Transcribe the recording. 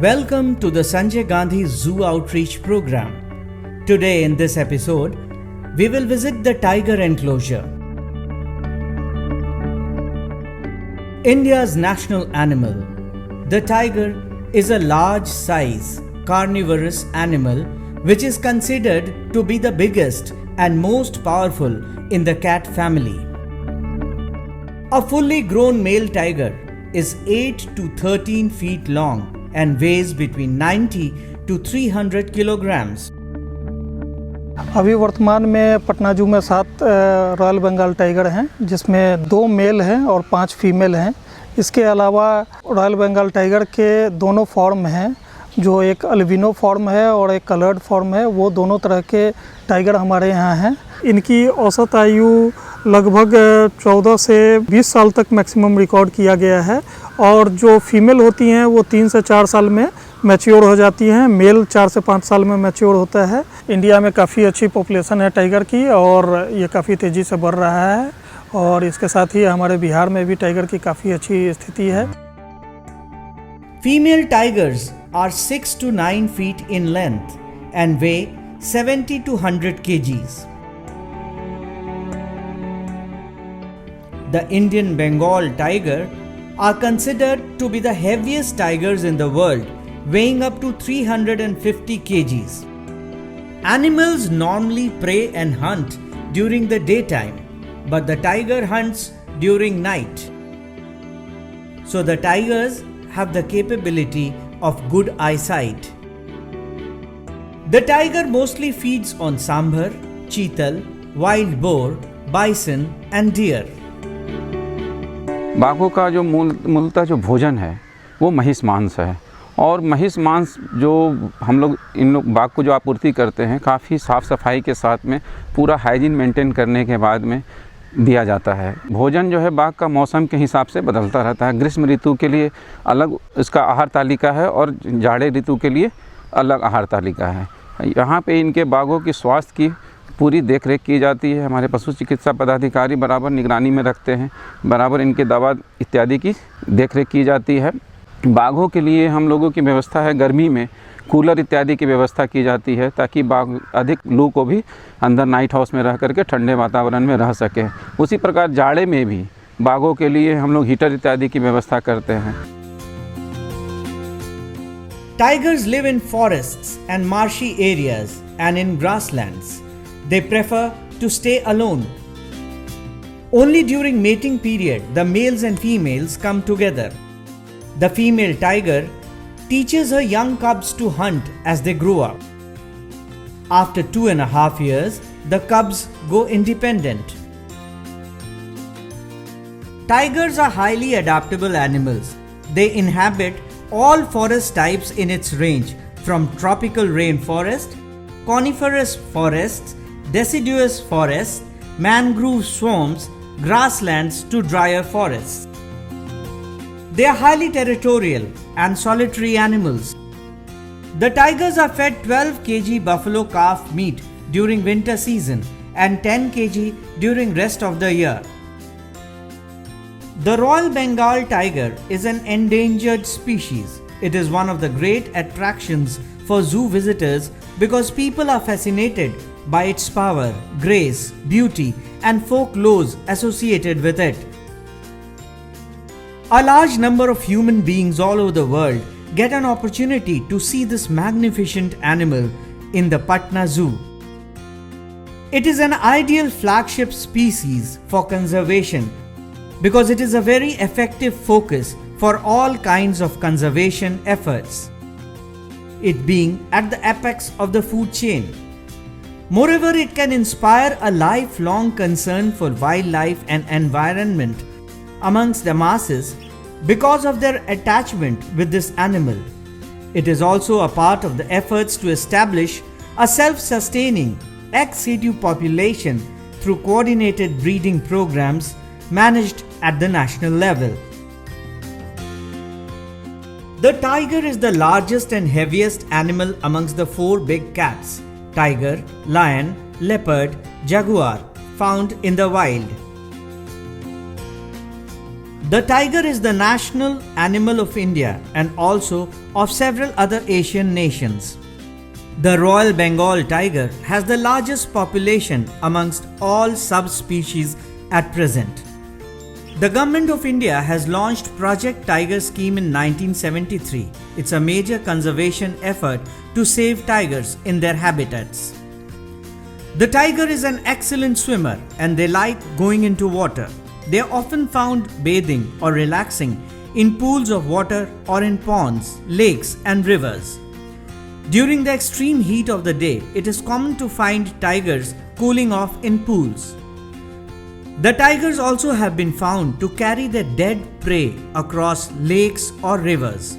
Welcome to the Sanjay Gandhi Zoo Outreach Program. Today in this episode, we will visit the tiger enclosure. India's national animal, the tiger is a large-size, carnivorous animal which is considered to be the biggest and most powerful in the cat family. A fully grown male tiger is 8 to 13 feet long and weighs between 90 to 300 kilograms. अभी वर्तमान में पटना जू में 7 royal Bengal tiger हैं, जिसमें 2 mail हैं और 5 female हैं। इसके अलावा रॉयल बंगाल टाइगर के दोनों फॉर्म हैं, जो एक अल्बिनो फॉर्म है और एक कलर्ड फॉर्म है। वो दोनों तरह के टाइगर हमारे यहाँ हैं। इनकी औसत आयु लगभग 14 से 20 साल तक मैक्सिमम रिकॉर्ड किया गया है और जो फीमेल होती हैं वो 3 से 4 साल में मैच्योर हो जाती हैं। मेल 4 से 5 साल में मैच्योर होता है। इंडिया में काफ़ी अच्छी पॉपुलेशन है टाइगर की और ये काफ़ी तेज़ी से बढ़ रहा है और इसके साथ ही हमारे बिहार में भी टाइगर की काफ़ी अच्छी स्थिति है। Female tigers are 6 to 9 feet in length and weigh 70 to 100 kgs. The Indian Bengal tiger are considered to be the heaviest tigers in the world, weighing up to 350 kgs. Animals normally prey and hunt during the daytime, but the tiger hunts during night. So the tigers have the capability of good eyesight. The tiger mostly feeds on sambar, cheetal, wild boar, bison and deer. बाघों का जो मूलतः जो भोजन है वो महिष मांस है और महिष मांस जो हम लोग इन लोग बाघ को जो आपूर्ति करते हैं काफ़ी साफ़ सफाई के साथ में पूरा हाइजीन मेंटेन करने के बाद में दिया जाता है। भोजन जो है बाघ का मौसम के हिसाब से बदलता रहता है। ग्रीष्म ऋतु के लिए अलग इसका आहार तालिका है और जाड़े ऋतु के लिए अलग आहार तालिका है। यहाँ पे इनके बाघों की स्वास्थ्य की पूरी देखरेख की जाती है। हमारे पशु चिकित्सा पदाधिकारी बराबर निगरानी में रखते हैं, बराबर इनके दवा इत्यादि की देखरेख की जाती है। बाघों के लिए हम लोगों की व्यवस्था है, गर्मी में कूलर इत्यादि की व्यवस्था की जाती है ताकि बाघ अधिक लू को भी अंदर नाइट हाउस में रह करके ठंडे वातावरण में रह सके। उसी प्रकार जाड़े में भी बाघों के लिए हम लोग हीटर इत्यादि की व्यवस्था करते हैं। Tigers live in forests and marshy areas and in grasslands. They prefer to stay alone. Only during mating period, the males and females come together. The female tiger teaches her young cubs to hunt as they grow up. After 2.5 years, the cubs go independent. Tigers are highly adaptable animals. They inhabit all forest types in its range, from tropical rainforest, coniferous forests, deciduous forests, mangrove swamps, grasslands to drier forests. They are highly territorial and solitary animals. The tigers are fed 12 kg buffalo calf meat during winter season and 10 kg during rest of the year. The Royal Bengal tiger is an endangered species. It is one of the great attractions for zoo visitors because people are fascinated by its power, grace, beauty and folklore associated with it. A large number of human beings all over the world get an opportunity to see this magnificent animal in the Patna Zoo. It is an ideal flagship species for conservation because it is a very effective focus for all kinds of conservation efforts, it being at the apex of the food chain. Moreover, it can inspire a lifelong concern for wildlife and environment amongst the masses because of their attachment with this animal. It is also a part of the efforts to establish a self-sustaining ex situ population through coordinated breeding programs managed at the national level. The tiger is the largest and heaviest animal amongst the 4 big cats: tiger, lion, leopard, jaguar, found in the wild. The tiger is the national animal of India and also of several other Asian nations. The Royal Bengal tiger has the largest population amongst all subspecies at present. The Government of India has launched Project Tiger scheme in 1973. It's a major conservation effort to save tigers in their habitats. The tiger is an excellent swimmer and they like going into water. They are often found bathing or relaxing in pools of water or in ponds, lakes and rivers. During the extreme heat of the day, it is common to find tigers cooling off in pools. The tigers also have been found to carry their dead prey across lakes or rivers.